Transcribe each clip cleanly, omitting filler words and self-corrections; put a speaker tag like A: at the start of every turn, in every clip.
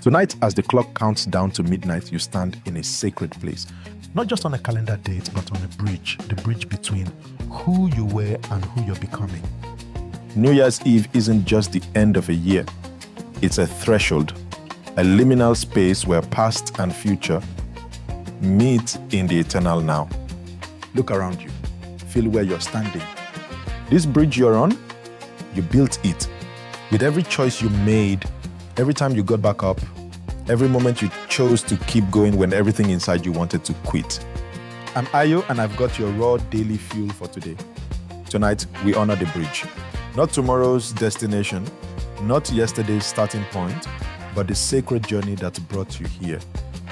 A: Tonight, as the clock counts down to midnight, you stand in a sacred place. Not just on a calendar date, but on a bridge. The bridge between who you were and who you're becoming. New Year's Eve isn't just the end of a year. It's a threshold, a liminal space where past and future meet in the eternal now. Look around you. Feel where you're standing. This bridge you're on, you built it. With every choice you made, every time you got back up, every moment you chose to keep going when everything inside you wanted to quit. I'm Ayo, and I've got your raw daily fuel for today. Tonight, we honor the bridge. Not tomorrow's destination, not yesterday's starting point, but the sacred journey that brought you here.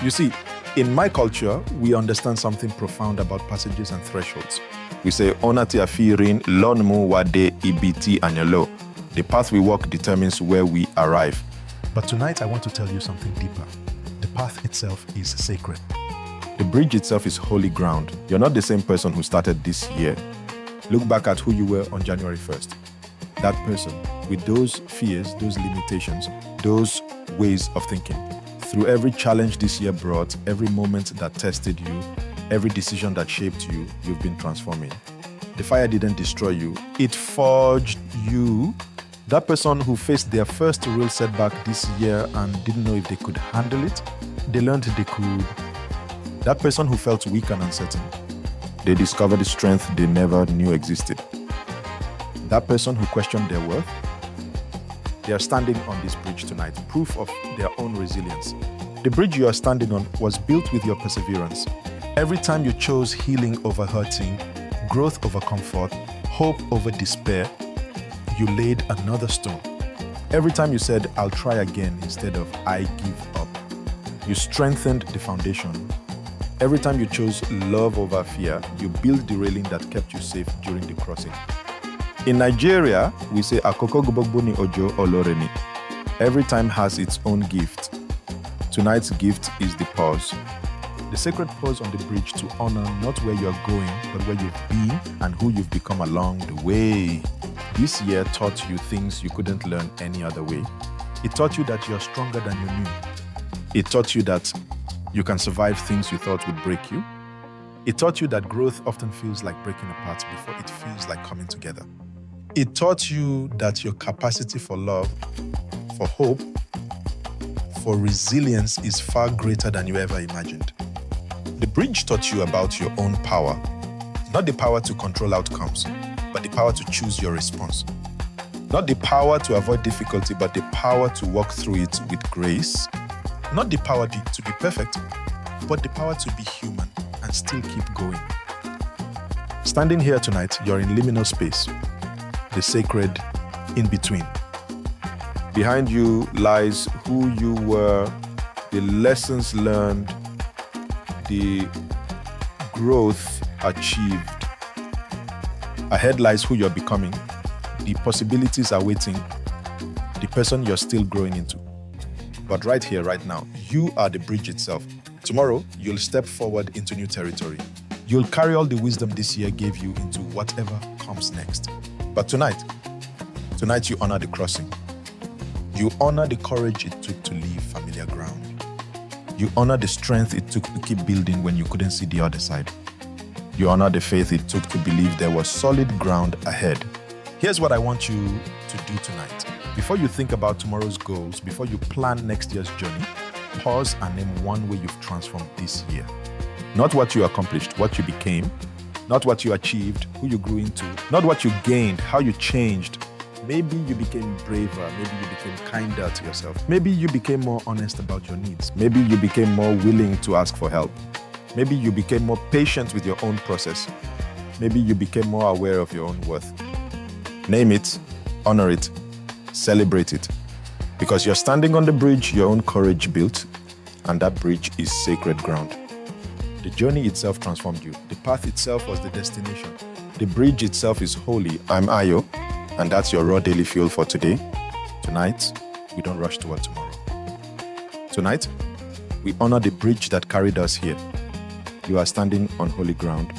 A: You see, in my culture, we understand something profound about passages and thresholds. We say, Onati afirin lonmu wade ibiti anyalo. The path we walk determines where we arrive. But tonight, I want to tell you something deeper. The path itself is sacred. The bridge itself is holy ground. You're not the same person who started this year. Look back at who you were on January 1st. That person with those fears, those limitations, those ways of thinking. Through every challenge this year brought, every moment that tested you, every decision that shaped you, you've been transforming. The fire didn't destroy you. It forged you. That person who faced their first real setback this year and didn't know if they could handle it, they learned they could. That person who felt weak and uncertain, they discovered the strength they never knew existed. That person who questioned their worth, they are standing on this bridge tonight, proof of their own resilience. The bridge you are standing on was built with your perseverance. Every time you chose healing over hurting, growth over comfort, hope over despair, you laid another stone. Every time you said, I'll try again instead of I give up, you strengthened the foundation. Every time you chose love over fear, you built the railing that kept you safe during the crossing. In Nigeria, we say, Akoko Gobogboni Ojo Oloreni. Every time has its own gift. Tonight's gift is the pause. The sacred pause on the bridge to honor not where you're going, but where you've been and who you've become along the way. This year taught you things you couldn't learn any other way. It taught you that you're stronger than you knew. It taught you that you can survive things you thought would break you. It taught you that growth often feels like breaking apart before it feels like coming together. It taught you that your capacity for love, for hope, for resilience is far greater than you ever imagined. The bridge taught you about your own power, not the power to control outcomes, but the power to choose your response. Not the power to avoid difficulty, but the power to walk through it with grace. Not the power to be perfect, but the power to be human and still keep going. Standing here tonight, you're in liminal space, the sacred in between. Behind you lies who you were, the lessons learned, the growth achieved. Ahead lies who you're becoming, the possibilities are waiting, the person you're still growing into. But right here, right now, you are the bridge itself. Tomorrow, you'll step forward into new territory. You'll carry all the wisdom this year gave you into whatever comes next. But tonight you honor the crossing. You honor the courage it took to leave familiar ground. You honor the strength it took to keep building when you couldn't see the other side. You honor the faith it took to believe there was solid ground ahead. Here's what I want you to do tonight. Before you think about tomorrow's goals, before you plan next year's journey, pause and name one way you've transformed this year. Not what you accomplished, what you became. Not what you achieved, who you grew into. Not what you gained, how you changed. Maybe you became braver. Maybe you became kinder to yourself. Maybe you became more honest about your needs. Maybe you became more willing to ask for help. Maybe you became more patient with your own process. Maybe you became more aware of your own worth. Name it, honor it, celebrate it. Because you're standing on the bridge your own courage built, and that bridge is sacred ground. The journey itself transformed you. The path itself was the destination. The bridge itself is holy. I'm Ayo, and that's your raw daily fuel for today. Tonight, we don't rush toward tomorrow. Tonight, we honor the bridge that carried us here. You are standing on holy ground.